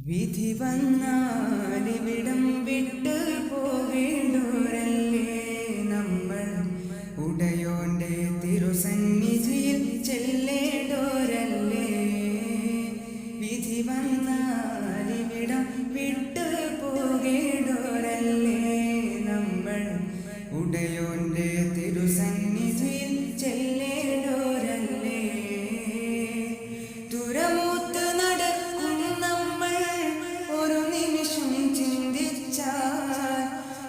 വിധി വന്നാലിവിടം വിട്ട് പോകേണ്ടോരല്ലേ നമ്മൾ. ഉടയോന്റെ തിരുസന്നിധിയിൽ ചെല്ലേണ്ടോരല്ലേ. വിധി വന്നാലിവിടം വിട്ട് പോകേണ്ടോരല്ലേ നമ്മൾ. ഉടയോന്റെ തിരുസന്നിധിയിൽ ചെല്ലേണ്ടോരല്ലേ. തുരമൂത്ത് നടക്കും നമ്മൾ ഒരു നിമിഷം ചിന്തിച്ചാൽ.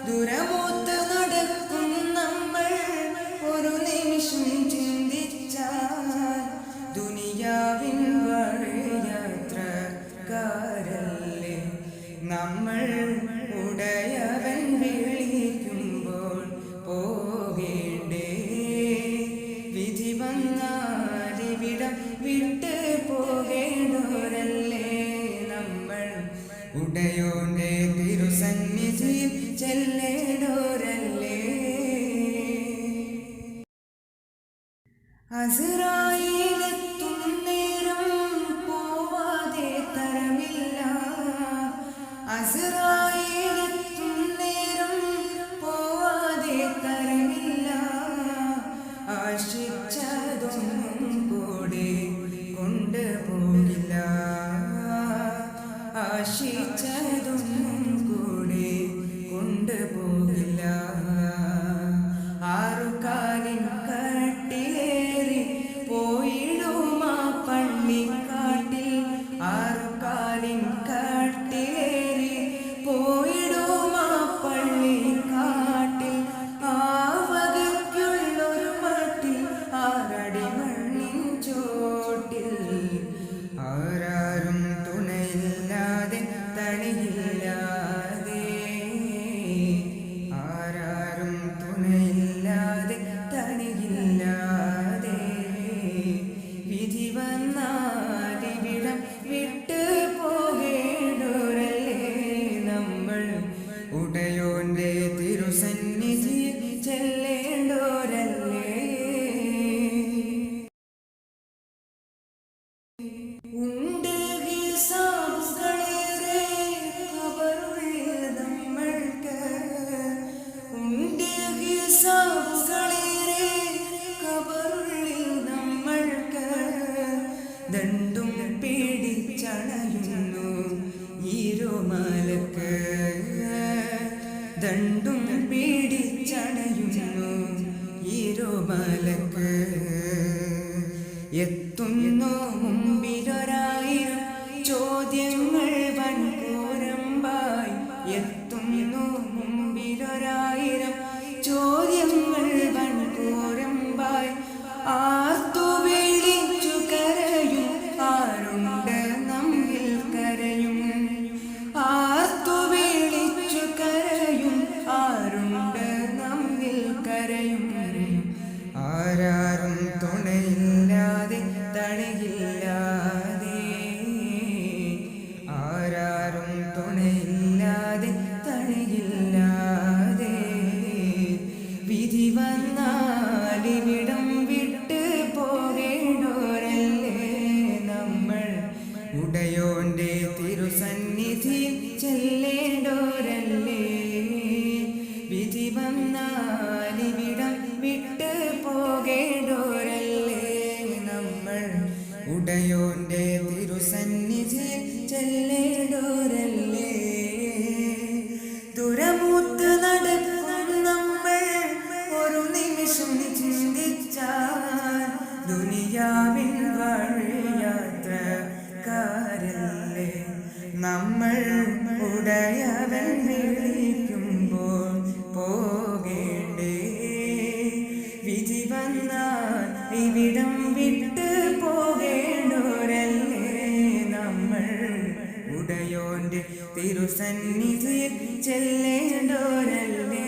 ദുരമൂത്ത് നടക്കും നമ്മൾ ഒരു നിമിഷം ചിന്തിച്ചാൽ. ദുനിയാവിൻ വഴിയാത്രക്കാരല്ലേ നമ്മൾ. ഉടയവൻ വിളിക്കുമ്പോൾ പോകേണ്ടേ. വിധി വന്നാലിവിടം വിട്ട് പോകേണ്ടോരല്ലേ നമ്മൾ. ഉടയോന്റെ തിരുസന്നിധിയിൽ ചെല്ലേണ്ടോരല്ലേ. അസ്രായീലെത്തും നേരം പോവാതെ തരമില്ല. അസ്രായീലെത്തും നേരം പോവാതെ തരമില്ല. ആശിച്ചതൊന്നും കൂടെ കൊണ്ടുപോകില്ല. ആശിച്ചതൊന്നും കൂടെ കൊണ്ടുപോകില്ല. ആറുകാലിൻ കട്ടിലേറി പോയിടുമാ പള്ളിക്കാട്ടിൽ. ആറുകാലിൻ കട്ടിലേറി പോയിടുമാ പള്ളിക്കാട്ടിൽ. ആ വകയ്ക്കുള്ളൊരു മട്ടിൽ ആറടി മണ്ണിൻ ചോട്ടിൽ. ആരാരും തുണയില്ലാതെ തണിയില്ലാതെ. ആരാരും തുണയില്ലാതെ തണിയില്ലാതെ. വിധി വന്നാലിവിടം വിട്ട് പോകേണ്ടോരല്ലേ നമ്മൾ. ഉടയോന്റെ തിരുസന്നിധിയിൽ ചെല്ലേണ്ടോരല്ലേ. ഉണ്ട് ഹിസാബുകളേറെ ഖബറുള്ളിൽ നമ്മൾക്ക്. ഉണ്ട് ഹിസാബുകളേറെ ഖബറുള്ളിൽ നമ്മൾക്ക്. ദണ്ടും പേടിച്ചണയുന്നു ഇരുമലക്ക്. ദണ്ടും പേടിച്ചണയുന്നു ഇരുമലക്ക്. എത്തുന്നു മുമ്പിലൊരായിരം ചോദ്യങ്ങൾ വൻകൂരമ്പായി. എത്തുന്നു മുമ്പിലൊരായിരം ചോദ്യങ്ങൾ വൻകൂരമ്പായി. ആർത്തു വിളിച്ചു കരയും ആരുണ്ട് നമ്മിൽ കരയും. ആർത്തു വിളിച്ചു കരയും ആരുണ്ട് നമ്മിൽ കരയും. ആരാരും തുണയില്ലാതെ തണിയില്ലാതെ. ആരാരും തുണയില്ലാതെ തണിയില്ലാതെ. വിധി വന്നാലിവിടം വിട്ട് പോകേണ്ടോരല്ലേ നമ്മൾ. ഉടയോന്റെ തിരുസന്നിധിയിൽ ചെല്ലേണ്ടോരല്ലേ. വിധി വന്നാലിവിടം വിട്ട് പോകേണ്ടോരല്ലേ നമ്മൾ. ഉടയോന്റെ തിരുസന്നിധിയിൽ ചെല്ലേണ്ടോരല്ലേ. ദുരമൂത്ത് നടക്കും നമ്മൾ ഒരു നിമിഷം ചിന്തിച്ചാൽ. ദുനിയാവിൻ വഴിയാത്രക്കാരല്ലേ നമ്മൾ. ഉടയവൻ വിളിക്കുമ്പോൾ പോകേണ്ടേ. വിധി വന്നാൽ ഇവിടം വിട്ട് പോകേണ്ടോരല്ലേ നമ്മൾ. ഉടയോന്റെ തിരുസന്നിധിയിൽ ചെല്ലേണ്ടോരല്ലേ.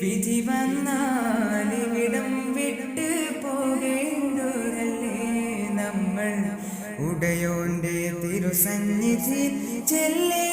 വിധി വന്നാലിവിടം വിട്ട് പോകേണ്ടോരല്ലേ നമ്മൾ. ഉടയോന്റെ തിരുസന്നിധിയിൽ ചെല്ലേ